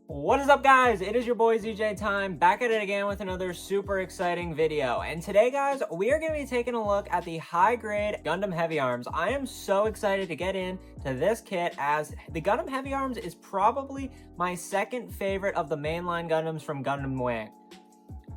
What is up, guys? It is your boy ZJ Time, back at it again with another super exciting video. And today, guys, we are going to be taking a look at the high grade Gundam Heavyarms. I am so excited to get into this kit, as the Gundam Heavyarms is probably my second favorite of the mainline Gundams from Gundam Wing.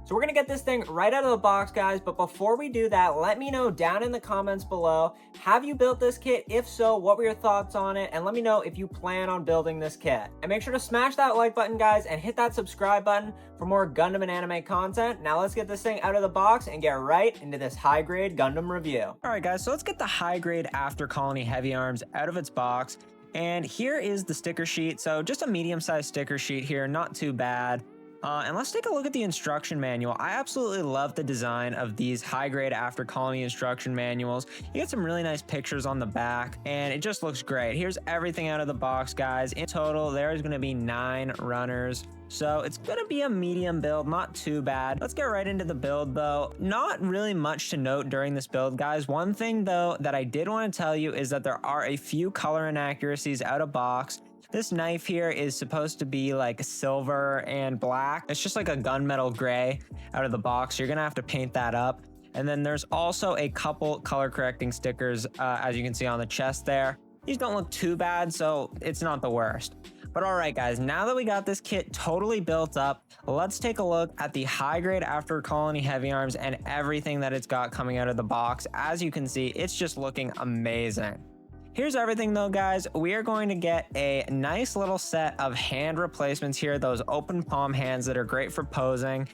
So we're going to get this thing right out of the box, guys, but before we do that, let me know down in the comments below, have you built this kit? If so, what were your thoughts on it? And let me know if you plan on building this kit. And make sure to smash that like button, guys, and hit that subscribe button for more Gundam and anime content. Now let's get this thing out of the box and get right into this high-grade Gundam review. Alright guys, so let's get the high-grade After Colony Heavyarms out of its box. And here is the sticker sheet. So just a medium-sized sticker sheet here, not too bad. And let's take a look at the instruction manual. I absolutely love the design of these high-grade After Colony instruction manuals. You get some really nice pictures on the back, and it just looks great. Here's everything out of the box, guys. In total, there's going to be 9 runners. So it's going to be a medium build, not too bad. Let's get right into the build, though. Not really much to note during this build, guys. One thing, though, that I did want to tell you is that there are a few color inaccuracies out of box. This knife here is supposed to be like silver and black. It's just like a gunmetal gray out of the box. You're gonna have to paint that up. And then there's also a couple color correcting stickers, as you can see on the chest there. These don't look too bad, so it's not the worst. But all right, guys, now that we got this kit totally built up, let's take a look at the high grade After Colony Heavyarms and everything that it's got coming out of the box. As you can see, it's just looking amazing. Here's everything though, guys. We are going to get a nice little set of hand replacements here, those open palm hands that are great for posing.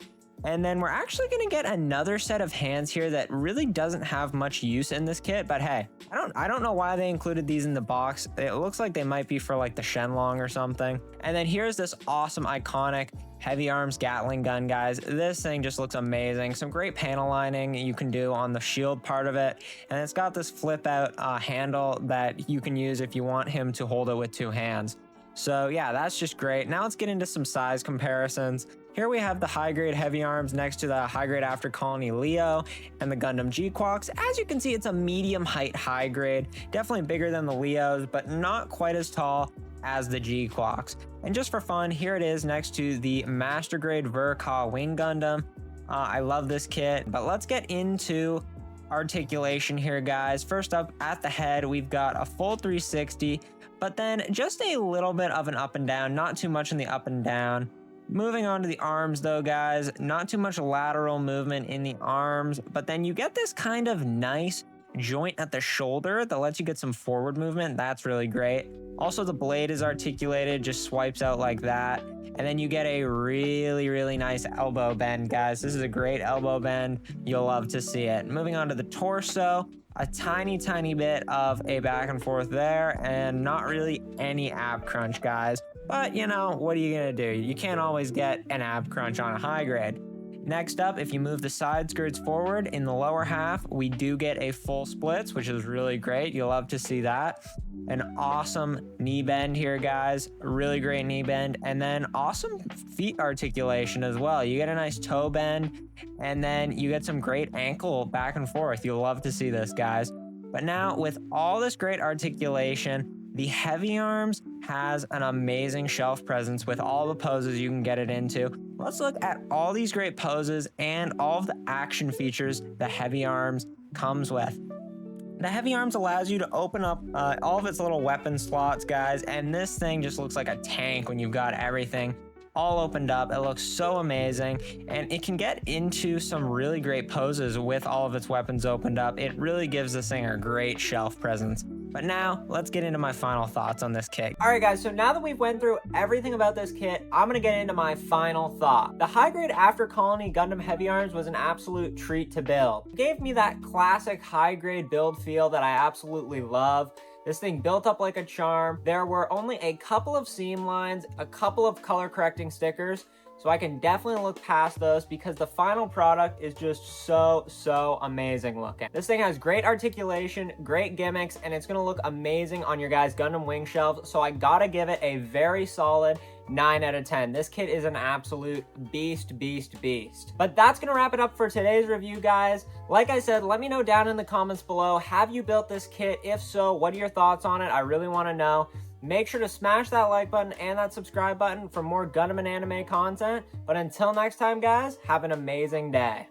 And then we're actually going to get another set of hands here that really doesn't have much use in this kit, but hey, I don't know why they included these in the box. It looks like they might be for like the Shenlong or something. And then here's this awesome iconic Heavyarms Gatling gun, guys. This thing just looks amazing. Some great panel lining you can do on the shield part of it. And it's got this flip out handle that you can use if you want him to hold it with 2 hands. So yeah, that's just great. Now let's get into some size comparisons. Here we have the high-grade Heavyarms next to the high-grade After Colony Leo and the Gundam G-Quox. As you can see, it's a medium height high-grade, definitely bigger than the Leos, but not quite as tall as the G-Quox. And just for fun, here it is next to the Master Grade Verka Wing Gundam. I love this kit, but let's get into articulation here, guys. First up at the head, we've got a full 360, but then just a little bit of an up and down, not too much in the up and down. Moving on to the arms though, guys, not too much lateral movement in the arms, but then you get this kind of nice joint at the shoulder that lets you get some forward movement. That's really great. Also, the blade is articulated, just swipes out like that. And then you get a really nice elbow bend, guys. This is a great elbow bend. You'll love to see it. Moving on to the torso, a tiny bit of a back and forth there, and not really any ab crunch, guys. But, you know, what are you going to do? You can't always get an ab crunch on a high grade. Next up, if you move the side skirts forward in the lower half, we do get a full splits, which is really great. You'll love to see that. An awesome knee bend here, guys. Really great knee bend. And then awesome feet articulation as well. You get a nice toe bend, and then you get some great ankle back and forth. You'll love to see this, guys. But now, with all this great articulation, the Heavyarms has an amazing shelf presence with all the poses you can get it into. Let's look at all these great poses and all of the action features the Heavyarms comes with. The Heavyarms allows you to open up all of its little weapon slots, guys, and this thing just looks like a tank when you've got everything all opened up. It looks so amazing, and it can get into some really great poses with all of its weapons opened up. It really gives this thing a great shelf presence. But now, let's get into my final thoughts on this kit. Alright, guys, so now that we've went through everything about this kit, I'm going to get into my final thought. The high-grade After Colony Gundam Heavyarms was an absolute treat to build. It gave me that classic high-grade build feel that I absolutely love. This thing built up like a charm. There were only a couple of seam lines, a couple of color correcting stickers, so I can definitely look past those because the final product is just so amazing looking. This thing has great articulation, great gimmicks, and it's gonna look amazing on your guys' Gundam Wing shelves, so I gotta give it a very solid 9 out of 10. This kit is an absolute beast. But that's gonna wrap it up for today's review, guys. Like I said, let me know down in the comments below, have you built this kit? If so, what are your thoughts on it? I really wanna know. Make sure to smash that like button and that subscribe button for more Gundam and anime content. But until next time, guys, have an amazing day.